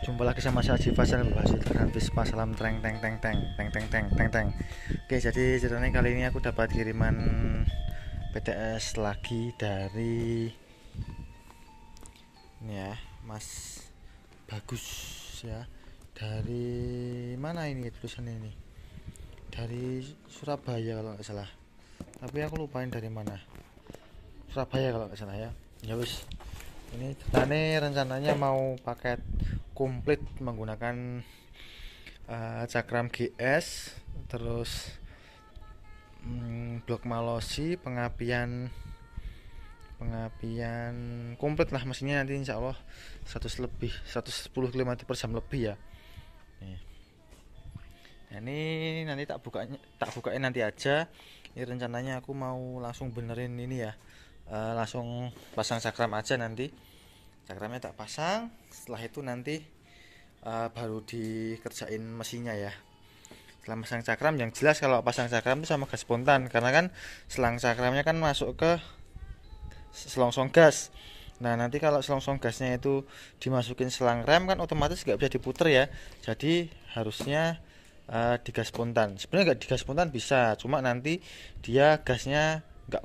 Jumpa lagi sama saya Jiva dan membahas Instagram Vispa. Salam teng teng teng teng teng teng teng teng teng. Oke, jadi ceritanya kali ini aku dapat kiriman PTS lagi dari ini ya, Mas Bagus ya. Dari mana ini tulisannya ini? Dari Surabaya kalau nggak salah. Tapi aku lupain dari mana. Surabaya kalau nggak salah ya. Ya wis. Ini rencananya mau paket komplit menggunakan cakram GS, terus blok malosi, pengapian komplit lah mesinnya. Nanti insya Allah 110 km per jam lebih ya. Nah, ini nanti tak bukain nanti aja. Ini rencananya aku mau langsung benerin ini ya, langsung pasang cakram aja. Nanti cakramnya tak pasang, setelah itu nanti baru dikerjain mesinnya ya. Setelah pasang cakram, yang jelas kalau pasang cakram itu sama gas spontan, karena kan selang cakramnya kan masuk ke selongsong gas. Nah nanti kalau selongsong gasnya itu dimasukin selang rem kan otomatis nggak bisa diputer ya. Jadi harusnya di gas spontan. Sebenarnya nggak di gas spontan bisa, cuma nanti dia gasnya nggak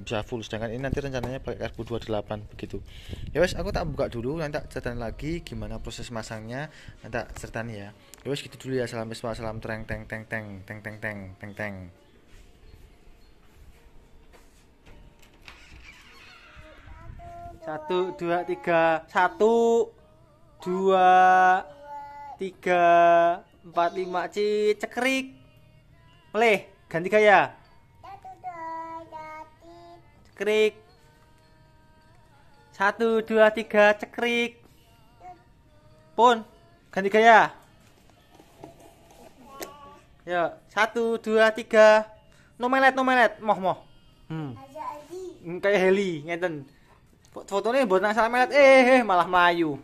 bisa full. Sedangkan ini nanti rencananya pakai karbu 28 begitu. Ya wes, aku tak buka dulu, nanti tak ceritain lagi gimana proses masangnya, nanti tak ceritain ya. Ya wes gitu dulu ya. Salam Vespa, salam teng teng teng teng teng teng teng teng teng. 1 2 3 1 2 3 4 5 cekrik. Meleh, ganti gaya. Cekrik. 1 2 3 cekrik. Pun, ganti gaya. Ya, 1 2 3. No melet, moh. Kayak heli, ngeten. Fotonya buat nang salah melet, malah melayu.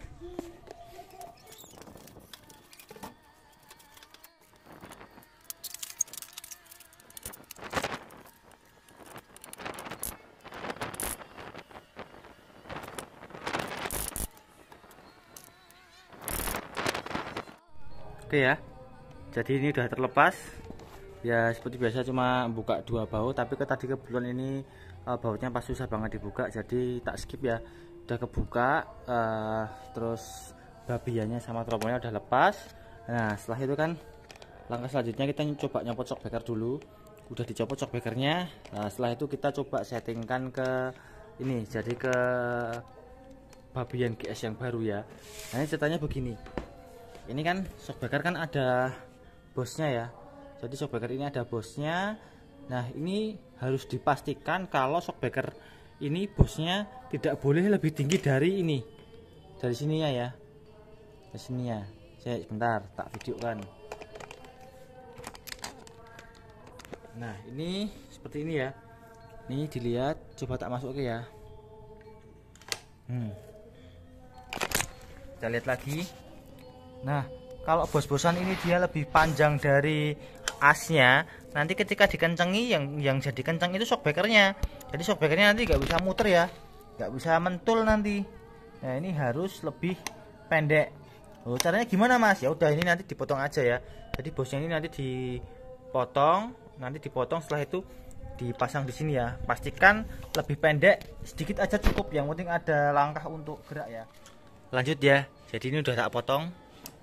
Oke ya, jadi ini udah terlepas ya. Seperti biasa cuma buka 2 baut, tapi tadi kebetulan ini bautnya pas susah banget dibuka, jadi tak skip ya. Udah kebuka, terus babiannya sama tromolnya udah lepas. Nah setelah itu kan langkah selanjutnya kita coba nyopot shockbreaker dulu. Udah dicopot shockbreakernya. Nah setelah itu kita coba settingkan ke ini, jadi ke babian GS yang baru ya. Nah ini ceritanya begini. Ini kan shockbreaker kan ada bosnya ya. Jadi shockbreaker ini ada bosnya. Nah ini harus dipastikan kalau shockbreaker ini bosnya tidak boleh lebih tinggi dari ini, dari sininya ya, dari sini ya. Saya sebentar tak videokan. Nah ini seperti ini ya. Ini dilihat, coba tak masuk ke ya. Kita lihat lagi. Nah kalau bos-bosan ini dia lebih panjang dari asnya, nanti ketika dikencengi yang jadi kenceng itu shockbreakernya. Jadi shockbreakernya nanti nggak bisa muter ya, nggak bisa mentul nanti. Nah ini harus lebih pendek. Oh, caranya gimana mas? Ya udah, ini nanti dipotong aja ya. Jadi bosnya ini nanti dipotong, setelah itu dipasang di sini ya. Pastikan lebih pendek sedikit aja cukup, yang penting ada langkah untuk gerak ya. Lanjut ya. Jadi ini udah tak potong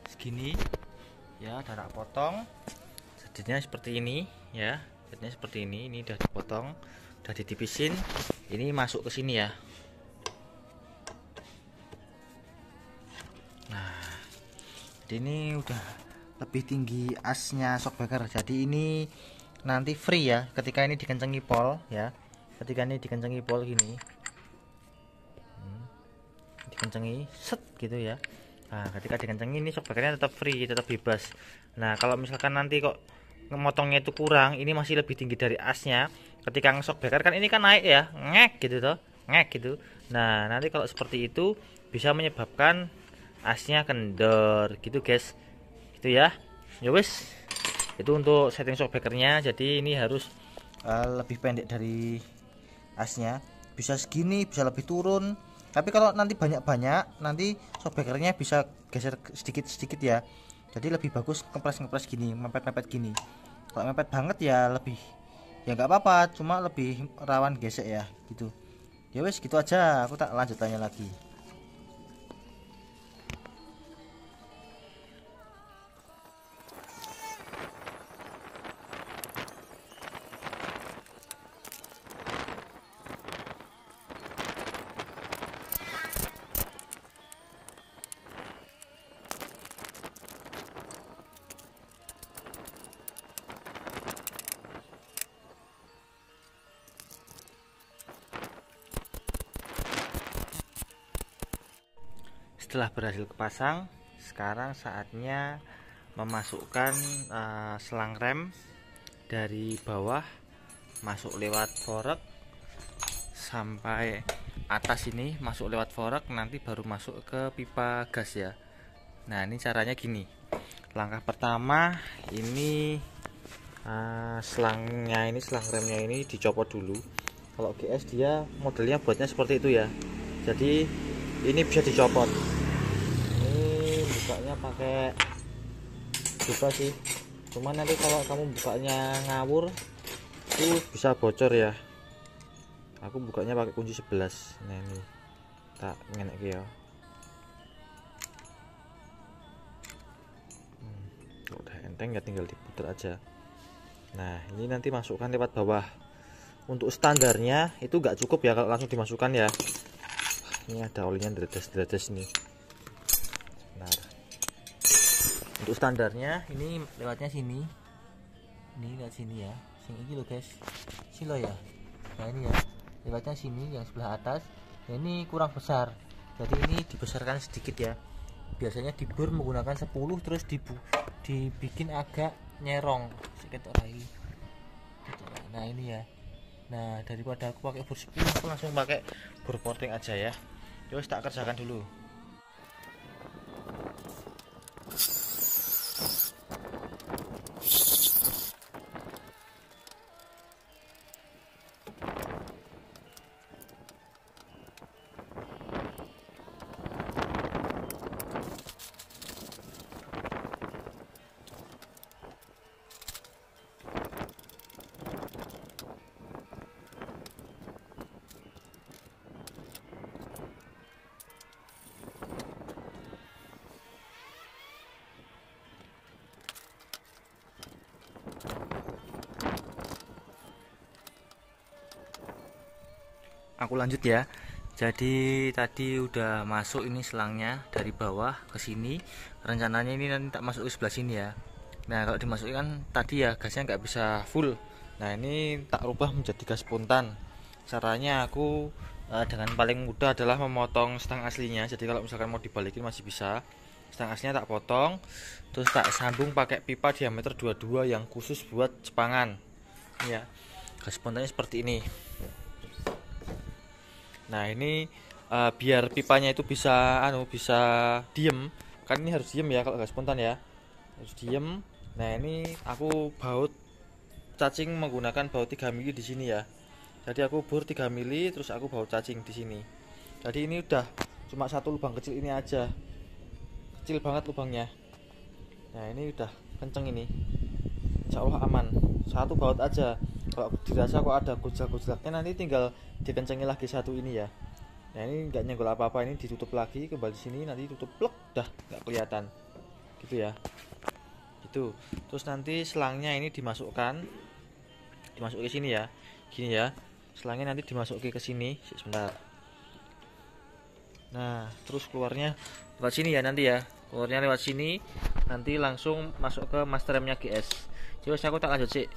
segini ya, udah tak potong. Jadinya seperti ini ya, jadinya seperti ini udah dipotong, udah ditipisin. Ini masuk ke sini ya. Nah jadi ini udah lebih tinggi asnya shockbreaker, jadi ini nanti free ya ketika ini dikencengi pol ya. Ketika ini dikencengi pol gini, dikencengi set gitu ya. Nah ketika dikencengi ini shockbreakernya tetap free, tetap bebas. Nah kalau misalkan nanti kok ngemotongnya itu kurang, ini masih lebih tinggi dari asnya, ketika shockbreaker kan ini kan naik ya, ngek gitu toh, ngek gitu. Nah nanti kalau seperti itu bisa menyebabkan asnya kendor gitu guys, gitu ya. Ya wes, itu untuk setting shockbreakernya. Jadi ini harus lebih pendek dari asnya, bisa segini, bisa lebih turun. Tapi kalau nanti banyak-banyak, nanti shockbreakernya bisa geser sedikit-sedikit ya. Jadi lebih bagus ngepres gini, mepet-mepet gini. Kalau mepet banget ya lebih, ya nggak apa-apa, cuma lebih rawan gesek ya gitu. Ya wes gitu aja, aku tak lanjut tanya lagi. Setelah berhasil kepasang, sekarang saatnya memasukkan selang rem dari bawah masuk lewat forek sampai atas, ini masuk lewat forek, nanti baru masuk ke pipa gas ya. Nah ini caranya gini. Langkah pertama ini selangnya ini, selang remnya ini dicopot dulu. Kalau GS dia modelnya buatnya seperti itu ya, jadi ini bisa dicopot. Ini bukanya pakai buka sih, cuman nanti kalau kamu bukanya ngawur itu bisa bocor ya. Aku bukanya pakai kunci 11. Nah ini tak ngenek ya. Udah enteng ya, tinggal diputar aja. Nah ini nanti masukkan lewat bawah. Untuk standarnya itu nggak cukup ya kalau langsung dimasukkan ya. Ini ada olinya dredes ini. Benar. Untuk standarnya ini lewatnya sini. Ini lewat sini ya. Sini loh guys. Silo ya. Nah ini ya. Lewatnya sini yang sebelah atas. Nah, ini kurang besar. Jadi ini dibesarkan sedikit ya. Biasanya dibur menggunakan 10, terus dibikin agak nyerong sedikit orang ini. Nah ini ya. Nah daripada aku pakai bor 10, aku langsung pakai bor porting aja ya. Terus tak kerjakan dulu. Aku lanjut ya. Jadi tadi udah masuk ini selangnya dari bawah ke sini. Rencananya ini nanti tak masuk ke sebelah sini ya. Nah kalau dimasukkan tadi ya gasnya nggak bisa full. Nah ini tak rubah menjadi gas spontan. Caranya aku dengan paling mudah adalah memotong stang aslinya. Jadi kalau misalkan mau dibalikin masih bisa. Stang aslinya tak potong, terus tak sambung pakai pipa diameter 22 yang khusus buat cepangan. Ya, gas spontannya seperti ini. Nah ini biar pipanya itu bisa bisa diem, kan ini harus diem ya kalau gas spontan ya, harus diem. Nah ini aku baut cacing menggunakan baut 3 mili di sini ya. Jadi aku bor 3 mili, terus aku baut cacing di sini. Jadi ini udah cuma satu lubang kecil ini aja, kecil banget lubangnya. Nah ini udah kenceng ini, insya Allah aman. Satu baut aja. Kalau dirasa kok ada gojlak-gojlaknya nanti tinggal dikencengin lagi satu ini ya. Nah ini nggak nyenggol apa-apa, ini ditutup lagi kembali sini, nanti tutup plek, dah nggak kelihatan gitu ya. Itu terus nanti selangnya ini dimasukin ke sini ya, gini ya. Selangnya nanti dimasukin ke sini sebentar. Nah terus keluarnya lewat sini ya, nanti ya keluarnya lewat sini, nanti langsung masuk ke master remnya GS. Coba aku tak lanjut sih.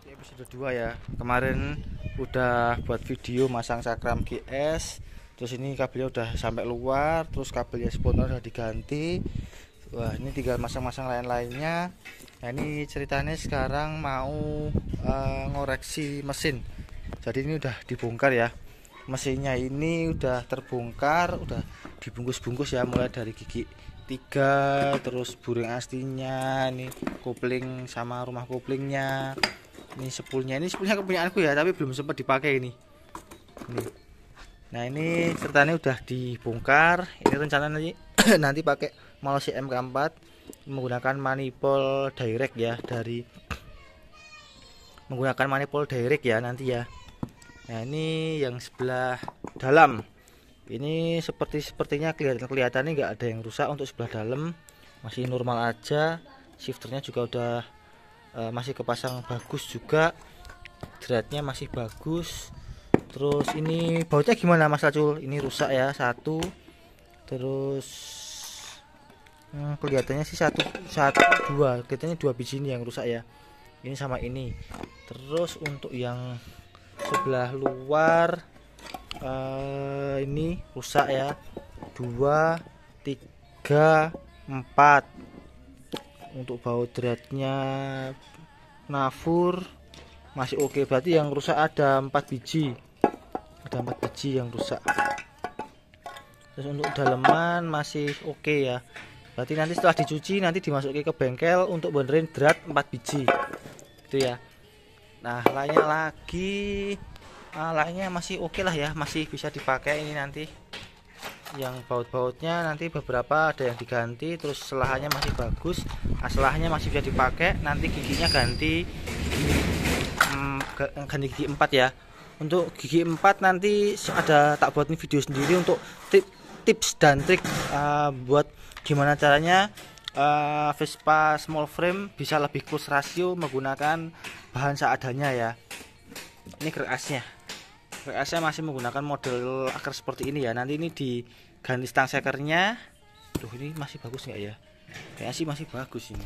Episode 2 ya. Kemarin udah buat video masang cakram GS, terus ini kabelnya udah sampai luar, terus kabelnya spontan udah diganti. Wah ini tinggal masang-masang lain-lainnya. Nah ini ceritanya sekarang mau ngoreksi mesin. Jadi ini udah dibongkar ya, mesinnya ini udah terbongkar, udah dibungkus-bungkus ya, mulai dari gigi tiga, terus buring aslinya, ini kopling sama rumah koplingnya, ini sepulnya kepunyaanku ya, tapi belum sempat dipakai ini. Nah ini sertanya udah dibongkar. Ini rencana nanti nanti pakai Malossi MK4 menggunakan manifold direct ya, menggunakan manifold direct ya nanti ya. Nah ini yang sebelah dalam ini sepertinya kelihatannya nggak ada yang rusak. Untuk sebelah dalam masih normal aja, shifternya juga udah masih kepasang bagus juga, dratnya masih bagus. Terus ini bautnya gimana Mas Lacul? Ini rusak ya satu, terus kelihatannya sih satu dua, kelihatannya 2 biji ini yang rusak ya, ini sama ini. Terus untuk yang sebelah luar ini rusak ya, 2, 3, 4. Untuk baut dratnya nafur masih oke, berarti yang rusak ada 4 biji, yang rusak. Terus untuk daleman masih oke ya, berarti nanti setelah dicuci nanti dimasuki ke bengkel untuk benerin drat 4 biji itu ya. Nah lainnya masih oke lah ya, masih bisa dipakai. Ini nanti yang baut-bautnya nanti beberapa ada yang diganti, terus selahannya masih bagus, selahannya masih bisa dipakai. Nanti giginya ganti gigi 4 ya. Untuk gigi 4 nanti ada tak buat ini video sendiri untuk tips dan trik buat gimana caranya Vespa small frame bisa lebih close ratio menggunakan bahan seadanya ya. Ini krek asnya masih menggunakan model akar seperti ini ya. Nanti ini diganti stang sekernya. Tuh ini masih bagus nggak ya? Kayaknya sih masih bagus ini.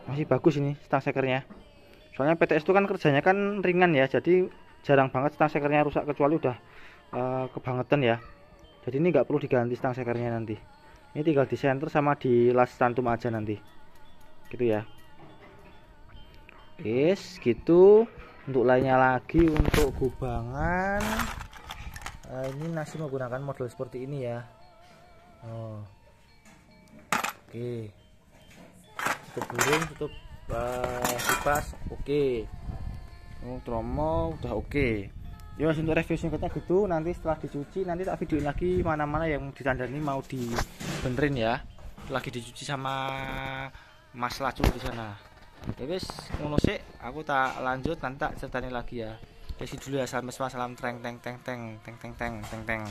Masih bagus ini stang sekernya. Soalnya PTS itu kan kerjanya kan ringan ya, jadi jarang banget stang sekernya rusak kecuali udah kebangetan ya. Jadi ini nggak perlu diganti stang sekernya nanti. Ini tinggal di center sama di las tantum aja nanti, gitu ya. Yes, gitu. Untuk lainnya lagi untuk gubangan, ini masih menggunakan model seperti ini ya. Oke. Tutup burung, tutup kipas, oke. Tromo udah oke. Ya untuk review singkatnya gitu. Nanti setelah dicuci nanti tak videoin lagi mana-mana yang ditandani mau dibenerin ya, lagi dicuci sama Mas Lacul di sana. Ya wis ngono sih, aku tak lanjut nanti tak ceritain lagi ya. Jadi dulu ya, salam treng teng teng teng teng teng teng teng teng.